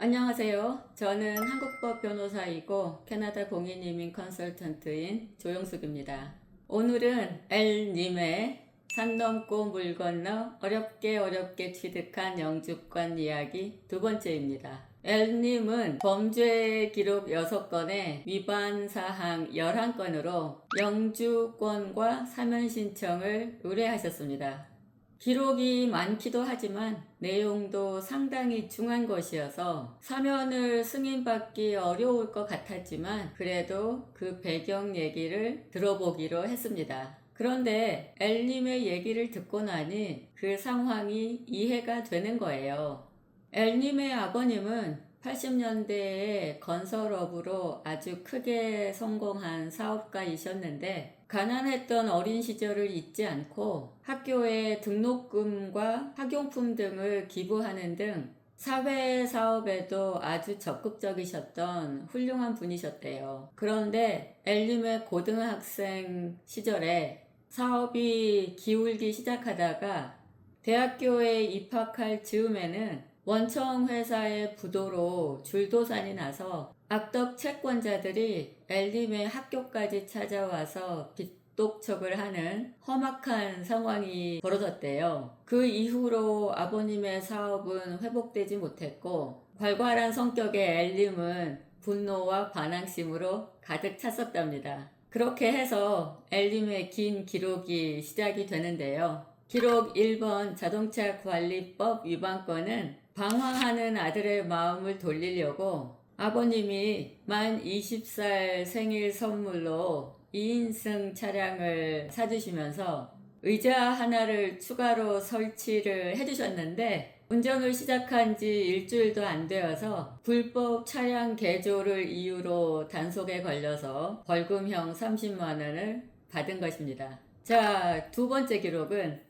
안녕하세요. 저는 한국법 변호사이고 캐나다 공인이민 컨설턴트인 조영숙입니다. 오늘은 L님의 산 넘고 물 건너 어렵게 취득한 영주권 이야기 두 번째입니다. L님은 범죄 기록 6건에 위반 사항 11건으로 영주권과 사면 신청을 의뢰하셨습니다. 기록이 많기도 하지만 내용도 상당히 중한 것이어서 사면을 승인받기 어려울 것 같았지만 그래도 그 배경 얘기를 들어보기로 했습니다. 그런데 L님의 얘기를 듣고 나니 그 상황이 이해가 되는 거예요. L님의 아버님은 80년대에 건설업으로 아주 크게 성공한 사업가이셨는데 가난했던 어린 시절을 잊지 않고 학교에 등록금과 학용품 등을 기부하는 등 사회사업에도 아주 적극적이셨던 훌륭한 분이셨대요. 그런데 L님의 고등학생 시절에 사업이 기울기 시작하다가 대학교에 입학할 즈음에는 원청 회사의 부도로 줄도산이 나서 악덕 채권자들이 L님의 학교까지 찾아와서 빚독촉을 하는 험악한 상황이 벌어졌대요. 그 이후로 아버님의 사업은 회복되지 못했고 괄괄한 성격의 L님은 분노와 반항심으로 가득 찼었답니다. 그렇게 해서 L님의 긴 기록이 시작이 되는데요. 기록 1번 자동차 관리법 위반건은 방황하는 아들의 마음을 돌리려고 아버님이 만 20살 생일 선물로 2인승 차량을 사주시면서 의자 하나를 추가로 설치를 해주셨는데 운전을 시작한 지 일주일도 안 되어서 불법 차량 개조를 이유로 단속에 걸려서 벌금형 30만 원을 받은 것입니다. 자, 두 번째 기록은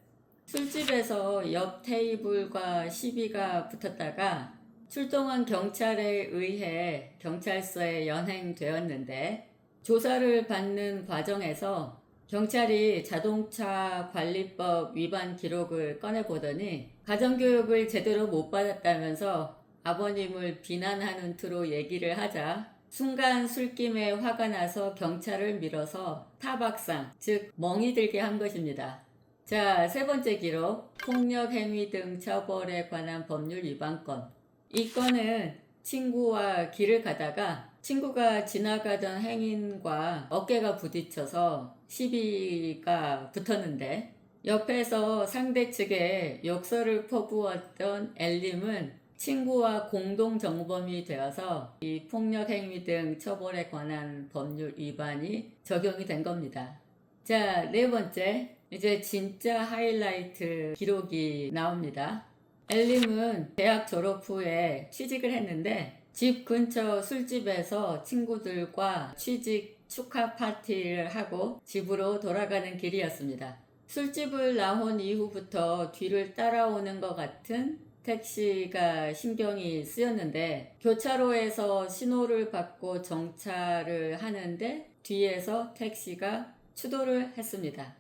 술집에서 옆 테이블과 시비가 붙었다가 출동한 경찰에 의해 경찰서에 연행되었는데 조사를 받는 과정에서 경찰이 자동차 관리법 위반 기록을 꺼내보더니 가정교육을 제대로 못 받았다면서 아버님을 비난하는 투로 얘기를 하자 순간 술김에 화가 나서 경찰을 밀어서 타박상, 즉 멍이 들게 한 것입니다. 자, 세 번째 기록, 폭력 행위 등 처벌에 관한 법률 위반건. 이 건은 친구와 길을 가다가 친구가 지나가던 행인과 어깨가 부딪혀서 시비가 붙었는데 옆에서 상대 측에 욕설을 퍼부었던 L님은 친구와 공동 정범이 되어서 이 폭력 행위 등 처벌에 관한 법률 위반이 적용이 된 겁니다. 자, 네 번째, 이제 진짜 하이라이트 기록이 나옵니다. L님은 대학 졸업 후에 취직을 했는데 집 근처 술집에서 친구들과 취직 축하 파티를 하고 집으로 돌아가는 길이었습니다. 술집을 나온 이후부터 뒤를 따라오는 것 같은 택시가 신경이 쓰였는데 교차로에서 신호를 받고 정차를 하는데 뒤에서 택시가 추돌을 했습니다.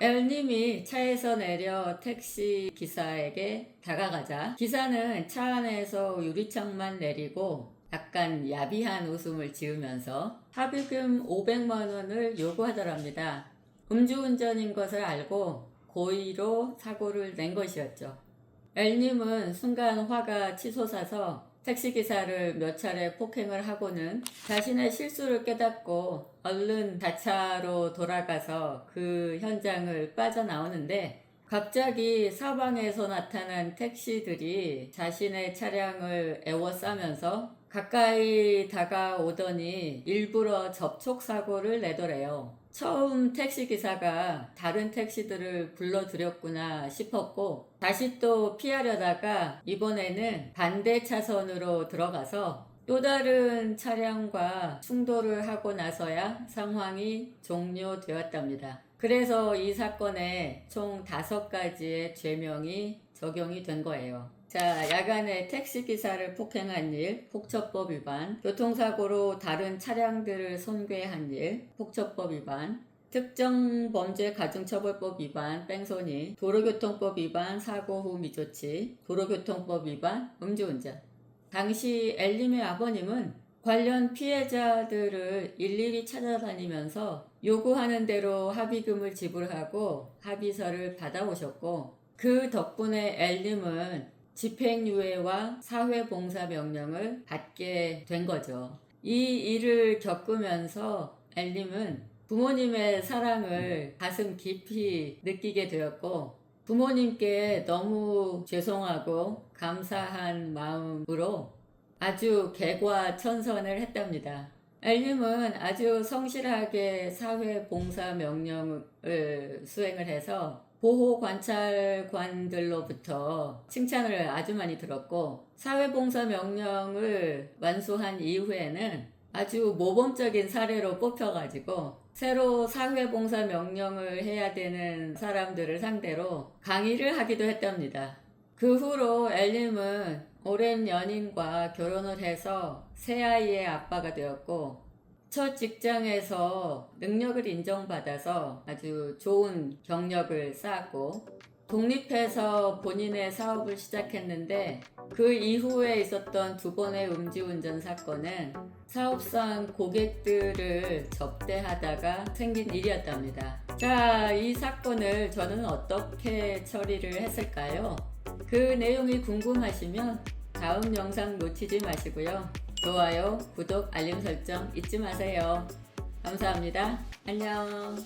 L님이 차에서 내려 택시 기사에게 다가가자 기사는 차 안에서 유리창만 내리고 약간 야비한 웃음을 지으면서 합의금 500만 원을 요구하더랍니다. 음주운전인 것을 알고 고의로 사고를 낸 것이었죠. L님은 순간 화가 치솟아서 택시기사를 몇 차례 폭행을 하고는 자신의 실수를 깨닫고 얼른 자차로 돌아가서 그 현장을 빠져나오는데 갑자기 사방에서 나타난 택시들이 자신의 차량을 에워싸면서 가까이 다가오더니 일부러 접촉사고를 내더래요. 처음 택시기사가 다른 택시들을 불러들였구나 싶었고 다시 또 피하려다가 이번에는 반대 차선으로 들어가서 또 다른 차량과 충돌을 하고 나서야 상황이 종료되었답니다. 그래서 이 사건에 총 5가지의 죄명이 적용이 된 거예요. 자, 야간에 택시기사를 폭행한 일, 폭처법 위반, 교통사고로 다른 차량들을 손괴한 일, 폭처법 위반, 특정범죄 가중처벌법 위반, 뺑소니, 도로교통법 위반, 사고 후 미조치, 도로교통법 위반, 음주운전. 당시 엘림의 아버님은 관련 피해자들을 일일이 찾아다니면서 요구하는 대로 합의금을 지불하고 합의서를 받아오셨고, 그 덕분에 엘림은 집행유예와 사회봉사 명령을 받게 된 거죠. 이 일을 겪으면서 엘림은 부모님의 사랑을 가슴 깊이 느끼게 되었고, 부모님께 너무 죄송하고 감사한 마음으로 아주 개과천선을 했답니다. 엘림은 아주 성실하게 사회봉사 명령을 수행을 해서 보호관찰관들로부터 칭찬을 아주 많이 들었고, 사회봉사 명령을 완수한 이후에는 아주 모범적인 사례로 뽑혀가지고 새로 사회봉사 명령을 해야 되는 사람들을 상대로 강의를 하기도 했답니다. 그 후로 엘림은 오랜 연인과 결혼을 해서 새 아이의 아빠가 되었고, 첫 직장에서 능력을 인정받아서 아주 좋은 경력을 쌓았고, 독립해서 본인의 사업을 시작했는데, 그 이후에 있었던 두 번의 음주운전 사건은 사업상 고객들을 접대하다가 생긴 일이었답니다. 자, 이 사건을 저는 어떻게 처리를 했을까요? 그 내용이 궁금하시면 다음 영상 놓치지 마시고요. 좋아요, 구독, 알림 설정 잊지 마세요. 감사합니다. 안녕.